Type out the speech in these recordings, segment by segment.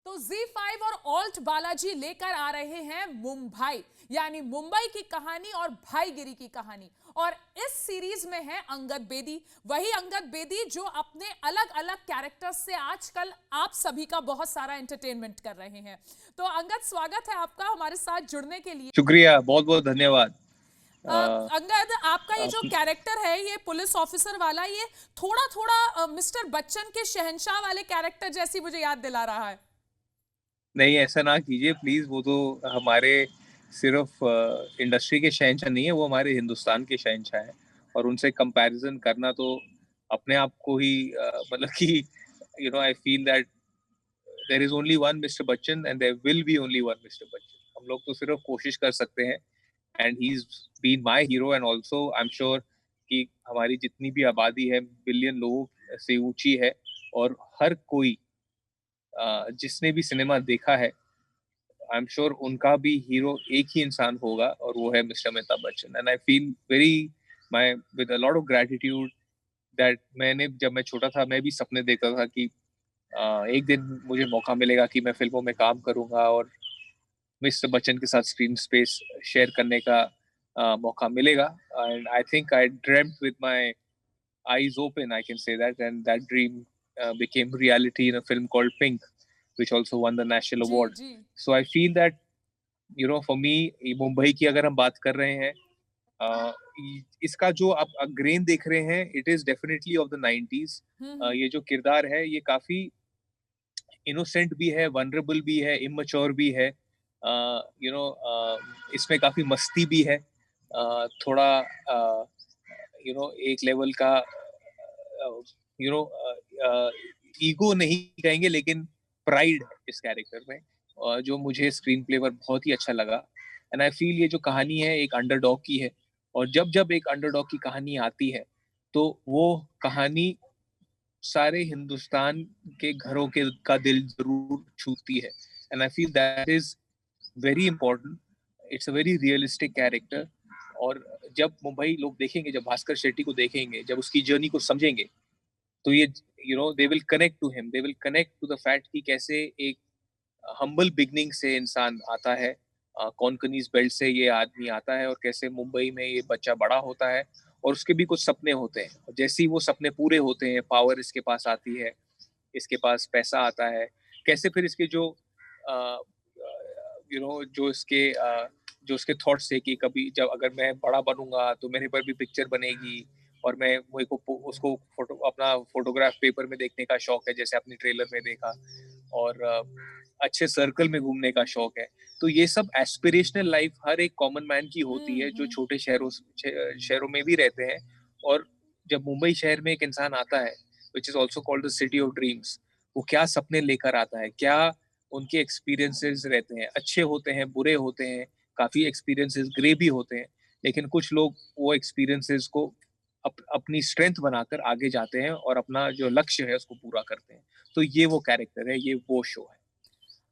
तो Z5 और alt Balaji लेकर आ रहे हैं मुंबई, यानी मुंबई की कहानी और भाईगिरी की कहानी। और इस सीरीज में है अंगद बेदी, वही अंगद बेदी जो अपने अलग अलग कैरेक्टर्स से आजकल आप सभी का बहुत सारा एंटरटेनमेंट कर रहे हैं। तो अंगद, स्वागत है आपका हमारे साथ जुड़ने के लिए। शुक्रिया, बहुत बहुत धन्यवाद। अंगद, आपका ये जो आप- कैरेक्टर है, ये पुलिस ऑफिसर वाला, ये थोड़ा थोड़ा मिस्टर बच्चन के शहंशाह वाले कैरेक्टर जैसी मुझे याद दिला रहा है। नहीं, ऐसा ना कीजिए प्लीज। वो तो हमारे सिर्फ इंडस्ट्री के शहंशाह नहीं है, वो हमारे हिंदुस्तान के शहंशाह है। और उनसे कंपैरिजन करना तो अपने आप को ही मतलब कि I feel that there is only one mister Bachchan and there will be only one mister Bachchan. हम लोग तो सिर्फ कोशिश कर सकते हैं। And he is been my hero, and also I am sure कि हमारी जितनी भी आबादी है बिलियन लोगों से ऊंची है। और हर कोई जिसने भी सिनेमा देखा है, आई एम श्योर उनका भी हीरो एक ही इंसान होगा, और वो है mister Amitabh Bachchan. And I feel very my with a lot of gratitude that मैंने जब मैं छोटा था मैं भी सपने देखता था कि एक दिन मुझे मौका मिलेगा कि मैं फिल्मों में काम करूंगा और मिस्टर बच्चन के साथ स्क्रीन स्पेस शेयर करने का मौका मिलेगा। And I think I dreamed with my eyes open, I can say that, and that dream became reality in a film called Pink, which also won the national जी award. जी। So I feel that for me, Mumbai की अगर हम बात कर रहे हैं, uh, इसका जो आप ग्रेन देख रहे हैं, it is definitely of the 90s। हम्म। ये जो किरदार है ये काफी इनोसेंट भी है, वनरेबल भी है, इमेच्योर भी है। इसमें काफी मस्ती भी है। थोड़ा एक लेवल का यू नो ईगो नहीं कहेंगे, लेकिन प्राइड है इस कैरेक्टर में, जो मुझे स्क्रीन प्ले पर बहुत ही अच्छा लगा। एंड आई फील ये जो कहानी है एक अंडरडॉग की है, और जब जब एक अंडरडॉग की कहानी आती है तो वो कहानी सारे हिंदुस्तान के घरों के का दिल जरूर छूती है। And I feel that is very important. It's a very realistic character. और जब मुंबई लोग देखेंगे, जब भास्कर शेट्टी को देखेंगे, जब उसकी जर्नी को समझेंगे, तो ये they will connect to him, they will connect to the fact कि कैसे एक हम्बल बिगनिंग से इंसान आता है, कॉनकनीज बेल्ट से ये आदमी आता है, और कैसे मुंबई में ये बच्चा बड़ा होता है, और उसके भी कुछ सपने होते हैं। जैसे ही वो सपने पूरे होते हैं, पावर इसके पास आती है, इसके पास पैसा आता है, कैसे फिर इसके जो जो इसके जो उसके थॉट्स है कि कभी जब अगर मैं बड़ा बनूंगा तो मेरे पर भी पिक्चर बनेगी, और मैं मेरे को उसको अपना फोटोग्राफ पेपर में देखने का शौक है, जैसे आपने ट्रेलर में देखा। और अच्छे सर्कल में घूमने का शौक है। तो ये सब एस्पिरेशनल लाइफ हर एक कॉमन मैन की होती है, जो हम्म। छोटे शहरों में भी रहते हैं। और जब मुंबई शहर में एक इंसान आता है, which is also called the city of dreams, वो क्या सपने लेकर आता है, क्या उनके एक्सपीरियंसेस रहते हैं, अच्छे होते हैं, बुरे होते हैं, काफी एक्सपीरियंसेस ग्रे भी होते हैं। लेकिन कुछ लोग वो एक्सपीरियंसेस को अपनी स्ट्रेंथ बनाकर आगे जाते हैं और अपना जो लक्ष्य है उसको पूरा करते हैं। तो ये वो कैरेक्टर है, ये वो शो है।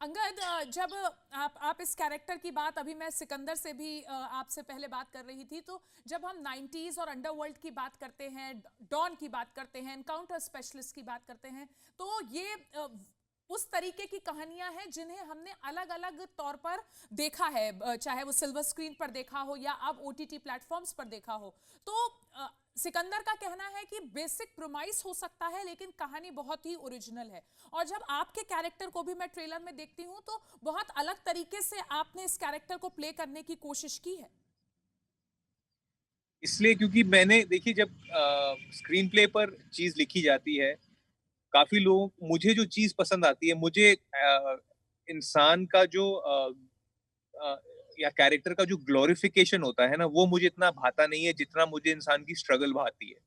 अंगद, जब आप इस कैरेक्टर की बात, अभी मैं सिकंदर से भी आपसे पहले बात कर रही थी, तो जब हम 90s और अंडरवर्ल्ड की बात करते हैं, डॉन की बात करते हैं, एनकाउंटर स्पेशलिस्ट की बात करते हैं, तो ये उस तरीके की कहानियां हैं जिन्हें हमने अलग अलग तौर पर देखा है, चाहे वो सिल्वर स्क्रीन पर देखा हो या अब ओटीटी प्लेटफॉर्म्स पर देखा हो। तो सिकंदर का कहना है कि बेसिक प्रोमाइस हो सकता है लेकिन कहानी बहुत ही ओरिजिनल है। और जब आपके कैरेक्टर को भी मैं ट्रेलर में देखती हूं तो बहुत अलग तरीके से आपने इस कैरेक्टर को प्ले करने की कोशिश की है। इसलिए क्योंकि मैंने देखिए, जब स्क्रीन प्ले पर चीज लिखी जाती है, काफी लोग, मुझे जो चीज पसंद आती है, मुझे इंसान का जो अ, या कैरेक्टर का जो ग्लोरिफिकेशन होता है ना, वो मुझे इतना भाता नहीं है जितना मुझे इंसान की स्ट्रगल भाती है।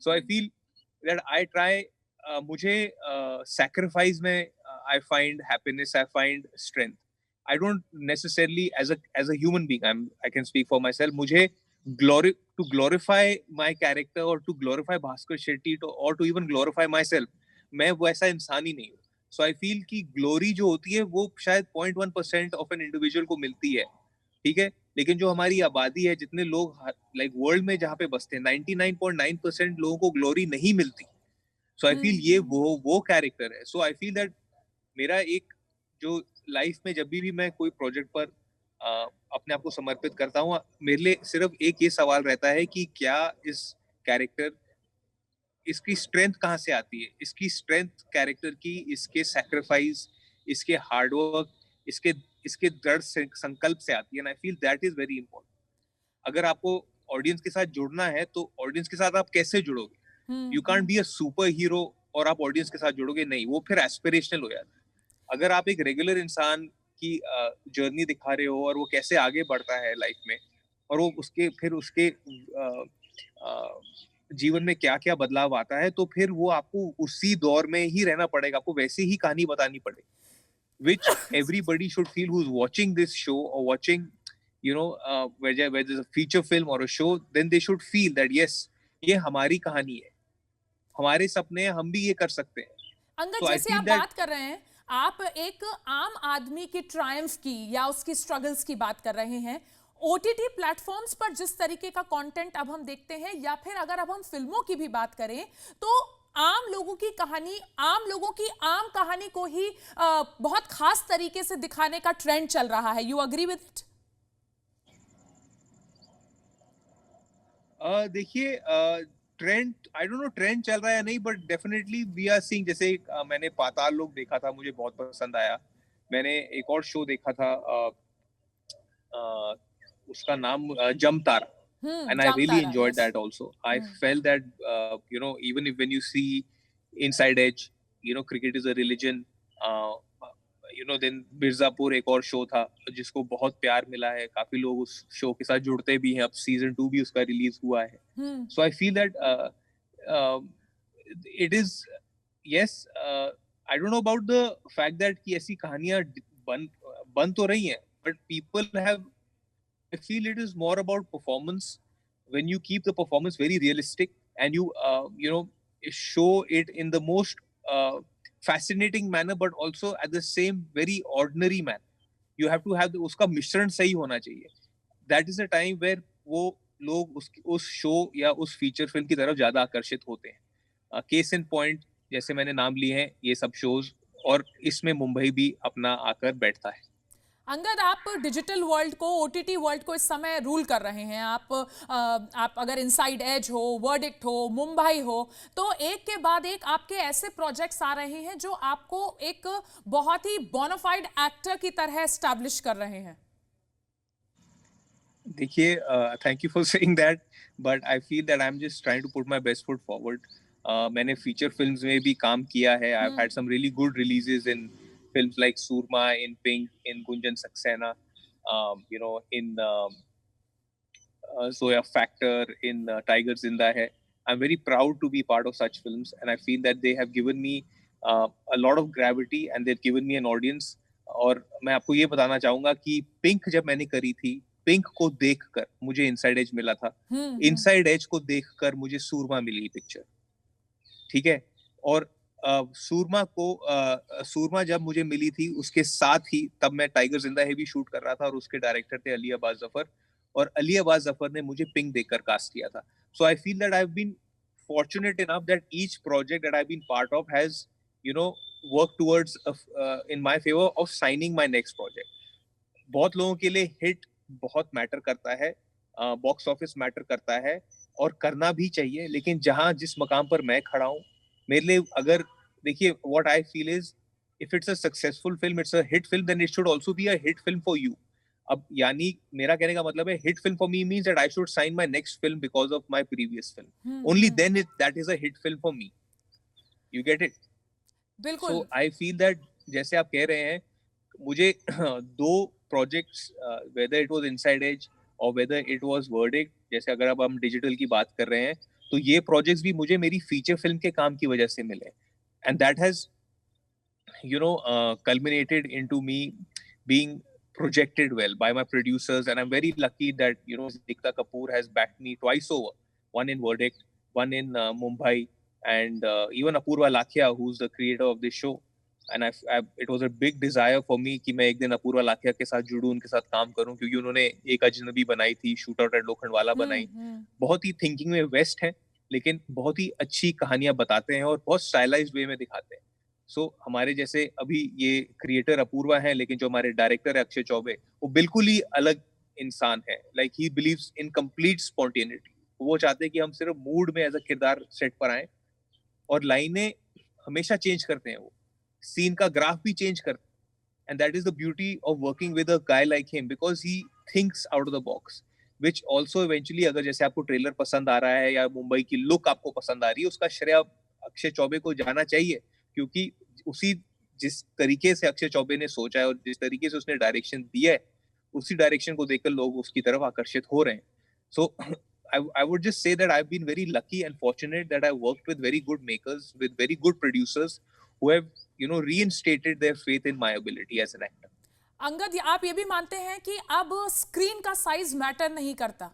So I hmm. Feel that I try, मुझे सैक्रिफाइस में I find happiness, I find strength. I don't necessarily as a human being, I can speak for myself, मुझे टू ग्लोरीफाई माई कैरेक्टर, और to glorify Bhaskar Shetty, और to even glorify myself, मैं वैसा इंसान ही नहीं हूँ। सो I feel कि glory जो होती है वो शायद 0.1% ऑफ एन इंडिविजुअल को मिलती है, ठीक है। लेकिन जो हमारी आबादी है, जितने लोग लाइक वर्ल्ड में जहाँ पे बसते हैं, 99.9% लोगों को ग्लोरी नहीं मिलती। सो आई फील ये हम्म। वो कैरेक्टर है। सो आई फील दैट मेरा एक जो लाइफ में जब भी मैं कोई प्रोजेक्ट पर अपने आप को समर्पित करता हूँ, मेरे लिए सिर्फ एक ये सवाल रहता है कि क्या इस कैरेक्टर इसकी स्ट्रेंथ कहाँ से आती है? इसकी स्ट्रेंथ कैरेक्टर की, इसके सैक्रिफाइस, इसके हार्डवर्क, इसके इसके दृढ़ संकल्प से आती है, and I feel that is very important. अगर आपको ऑडियंस के साथ जुड़ना है तो ऑडियंस के साथ आप कैसे जुड़ोगे? You can't be a super hero और आप ऑडियंस के साथ जुड़ोगे, नहीं, वो फिर एस्पिरेशनल हो जाता है। अगर आप एक रेगुलर इंसान की जर्नी दिखा रहे हो और वो कैसे आगे बढ़ता है लाइफ में, और वो उसके जीवन में क्या क्या बदलाव आता है, तो फिर वो आपको उसी दौर में ही रहना पड़ेगा, आपको वैसे ही कहानी बतानी पड़ेगी, which everybody should feel who's watching this show or watching, where there's a feature film or a show, then they should feel that yes, ये हमारी कहानी है, हमारे सपने हैं, हम भी ये कर सकते हैं। अंगद, So I जैसे आप feel that बात कर रहे हैं, आप एक आम आदमी की ट्रायम्फ की या उसकी स्ट्रगल्स की बात कर रहे हैं। ओटीटी प्लेटफॉर्म्स पर जिस तरीके का कंटेंट अब हम देखते हैं, या फिर अगर अब हम फिल्मों की भी बात करें, तो आम लोगों की कहानी, आम लोगों की आम कहानी को ही बहुत खास तरीके से दिखाने का ट्रेंड चल रहा है। You agree with it? देखिए, trend, I don't know trend चल रहा है या नहीं, but definitely we are seeing, जैसे मैंने पाताल लोक देखा था, मुझे बहुत पसंद आया। मैंने एक और शो देखा था, उसका नाम जम तारा, and I really Jamtara, enjoyed yes. that also. I felt that even if when you see Inside Edge, cricket is a religion. uh, then Mirzapur एक और शो था जिसको बहुत प्यार मिला है, काफी लोग उस शो के साथ जुड़ते भी हैं, अब सीजन 2 भी उसका रिलीज हुआ है। So I feel that it is, yes, I don't know about the fact that कि ऐसी कहानियां बन बन तो रही हैं, but people have, I feel it is more about performance. When you keep the performance very realistic and you show it in the most fascinating manner, but also at the same very ordinary manner. You have to have उसका मिश्रण सही होना चाहिए. That is the time where वो लोग उस show या उस फीचर फिल्म की तरफ ज्यादा आकर्षित होते हैं। केस इन पॉइंट, जैसे मैंने नाम लिए हैं ये सब शोज, और इसमें मुंबई भी अपना आकर बैठता है। अंगद, आप डिजिटल वर्ल्ड को, ओटीटी वर्ल्ड को इस समय रूल कर रहे हैं। आप अगर इनसाइड एज हो, वर्डिक्ट हो, मुंबई हो, तो एक के बाद एक आपके ऐसे प्रोजेक्ट्स आ रहे हैं जो आपको एक बहुत ही बोनाफाइड एक्टर की तरह एस्टैब्लिश कर रहे हैं। देखिए, thank you for saying that, but I feel that I am just trying to put my best foot forward. मैंने फीचर फिल्म्स में भी काम किया है। I have had some really good releases in films like Surma, in Pink, in Gunjan Saxena, in Zoya Factor, in Tiger Zinda Hai. I'm very proud to be part of such films, and I feel that they have given me a lot of gravity, and they've given me an audience. और मैं आपको ये बताना चाहूंगा कि pink जब मैंने करी थी, पिंक को देखकर मुझे इनसाइड एज मिला था, इनसाइड एज को देखकर मुझे सूरमा मिली पिक्चर, ठीक है। और सूरमा जब मुझे मिली थी, उसके साथ ही तब मैं टाइगर जिंदा है भी शूट कर रहा था, और उसके डायरेक्टर थे अली अब्बास जफर, और अली अब्बास जफर ने मुझे पिंक देखकर कास्ट किया था। So I feel that I have been fortunate enough that each project that I've been part of has, worked towards in my favor of signing my next project. बहुत लोगों के लिए हिट बहुत matter करता है, box office matter करता है, और करना भी चाहिए, लेकिन जहां जिस मकाम पर मैं खड़ा हूं, मेरे लिए, अगर देखिए, what I feel is, if it's a successful film, it's a hit film, then it should also be a hit film for you. अब यानी मेरा कहने का मतलब है, hit film for me means that I should sign my next film because of my previous film, only then it that is a hit film for me. You get it? बिल्कुल। So I feel that, जैसे आप कह रहे हैं, मुझे दो projects, whether it was inside edge और whether it was verdict, जैसे अगर अब हम डिजिटल की बात कर रहे हैं, तो ये प्रोजेक्ट्स भी मुझे मेरी फीचर फिल्म के काम की वजह से मिले, and that has culminated into me being projected well by my producers, and I'm very lucky that Dikta Kapoor has backed me twice over, one in Verdict, one in Mumbai, and even Apurva Lakhia, who's the creator of this show. And it was a big desire for me कि मैं एक दिन अपूर्वा लाखिया के साथ जुड़ूं, उनके साथ काम करूं, क्योंकि उन्होंने एक अजनबी बनाई थी, शूट आउट एट लोखंडवाला बनाई, बहुत ही थिंकिंग में वेस्ट है, लेकिन बहुत ही अच्छी कहानियां बताते हैं और बहुत स्टाइलाइज्ड वे में दिखाते हैं। सो हमारे जैसे अभी ये क्रिएटर अपूर्वा है, लेकिन जो हमारे डायरेक्टर है अक्षय चौबे, वो बिल्कुल ही अलग इंसान है. Like he believes in complete spontaneity. वो चाहते हैं कि हम सिर्फ मूड में एज अ किरदार सेट पर आए, और लाइनें हमेशा चेंज करते हैं, वो सीन का ग्राफ भी चेंज करते हैं. And that is the beauty of working with a guy like him, because he thinks out of the box, which also eventually, अगर जैसे आपको ट्रेलर पसंद आ रहा है या मुंबई की लुक आपको पसंद आ रही है, उसका श्रेय अक्षय चौबे को जाना चाहिए, क्योंकि उसी जिस तरीके से अक्षय चौबे ने सोचा है और जिस तरीके से उसने डायरेक्शन दिया है, उसी डायरेक्शन को देखकर लोग उसकी तरफ आकर्षित हो रहे हैं. सो I would just say that I've been very lucky and fortunate that I worked with very good makers, with very good producers who have, reinstated their faith in my ability as an actor. Angad, आप ये भी मानते हैं कि अब screen का size matter नहीं करता?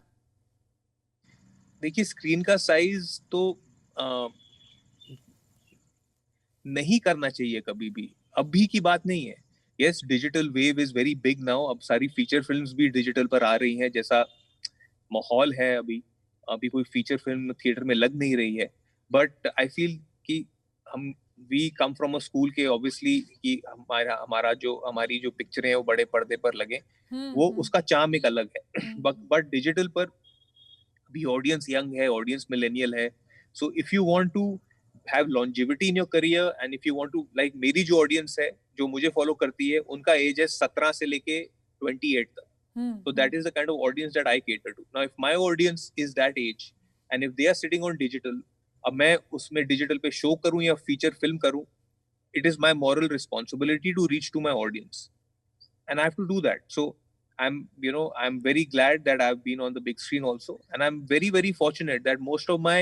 देखिए, स्क्रीन का साइज तो नहीं करना चाहिए कभी भी. अभी की बात नहीं है. Yes, digital wave is very big now. अब सारी फीचर फिल्म्स भी डिजिटल पर आ रही हैं. जैसा माहौल है अभी कोई फीचर फिल्म थिएटर में लग नहीं रही है. बट आई फील कि we come from a school के, ऑब्वियसली, कि हमारी जो पिक्चरें हैं वो बड़े पर्दे पर लगे, वो उसका चार्म एक अलग है. बट डिजिटल पर अभी ऑडियंस यंग है, ऑडियंस मिलेनियल है. So if you want to have longevity in your career, and if you want to, like मेरी जो ऑडियंस है जो मुझे फॉलो करती है, उनका एज है 17 से लेके 28 तक. So that is the kind of audience that I cater to. Now, if my audience is that age, and if they are sitting on digital, अब मैं उसमें digital पे show करूँ या feature film करूँ, it is my moral responsibility to reach to my audience, and I have to do that. So I'm very glad that I've been on the big screen also, and I'm very, very fortunate that most of my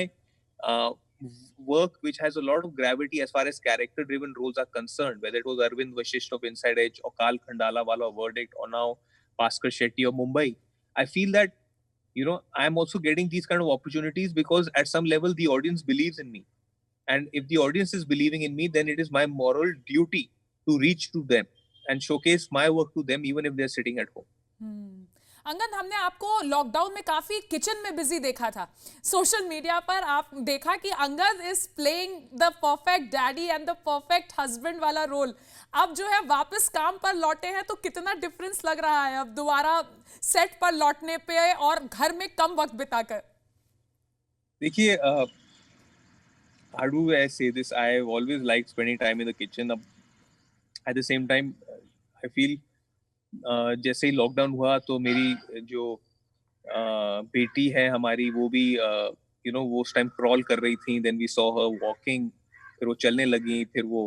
work, which has a lot of gravity as far as character-driven roles are concerned, whether it was Arvind Vashisht of Inside Edge, or Kal Khandala wala Verdict, or now Bhaskar Shetty of Mumbai, I feel that I am also getting these kind of opportunities because at some level the audience believes in me, and if the audience is believing in me, then it is my moral duty to reach to them and showcase my work to them, even if they are sitting at home. Angad, हमने आपको lockdown में काफी kitchen में busy देखा था. Social media पर आप देखा कि Angad is playing the perfect daddy and the perfect husband वाला रोल. अब जो है वापस काम पर लौटे हैं, तो कितना डिफरेंस लग रहा है अब दोबारा सेट पर लौटने पे और घर में कम वक्त बिताकर? देखिए, how do I say this? I have always liked spending time in the kitchen. At the same time, I feel जैसे ही लॉकडाउन हुआ तो मेरी जो बेटी है हमारी, वो भी वो उस टाइम क्रॉल कर रही थी. Then we saw her walking, फिर वो चलने लगी, फिर वो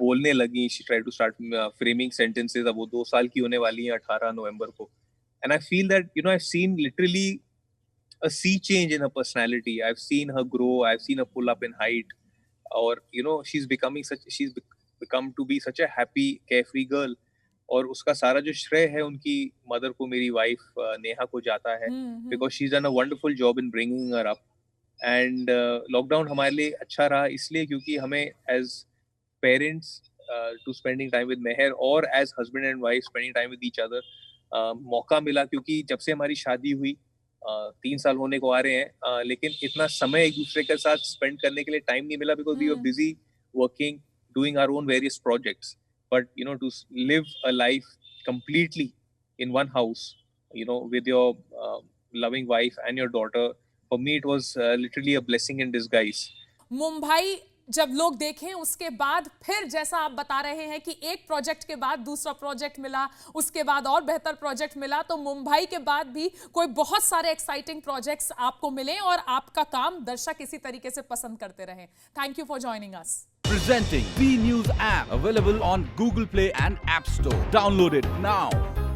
बोलने लगी. She try to start framing sentences. अब वो 2 साल की होने वाली है 18 नवंबर को. And I feel that I seen literally a sea change in her personality. I've seen her grow. I've seen her pull up in height. Or she's become to be such a happy, carefree girl. और उसका सारा जो श्रेय है उनकी mother को, मेरी wife Neha को जाता है, because she is done a wonderful job in bringing her up. And lockdown हमारे लिए अच्छा रहा इसलिए क्योंकि हमें as parents to spending time with Mehr, और as husband and wife spending time with each other मौका मिला. क्योंकि जब से हमारी शादी हुई 3 साल होने को आ रहे हैं, लेकिन इतना समय एक दूसरे के साथ स्पेंड करने के लिए टाइम नहीं मिला, because we were busy working, doing our own various projects. But to live a life completely in one house, with your loving wife and your daughter, for me it was literally a blessing in disguise. Mumbai जब लोग देखें उसके बाद फिर जैसा आप बता रहे हैं कि एक प्रोजेक्ट के बाद दूसरा प्रोजेक्ट मिला, उसके बाद और बेहतर प्रोजेक्ट मिला, तो मुंबई के बाद भी कोई बहुत सारे एक्साइटिंग प्रोजेक्ट्स आपको मिले और आपका काम दर्शक इसी तरीके से पसंद करते रहें. Thank you for joining us. Presenting B News app, available on Google Play and App Store. Download it now.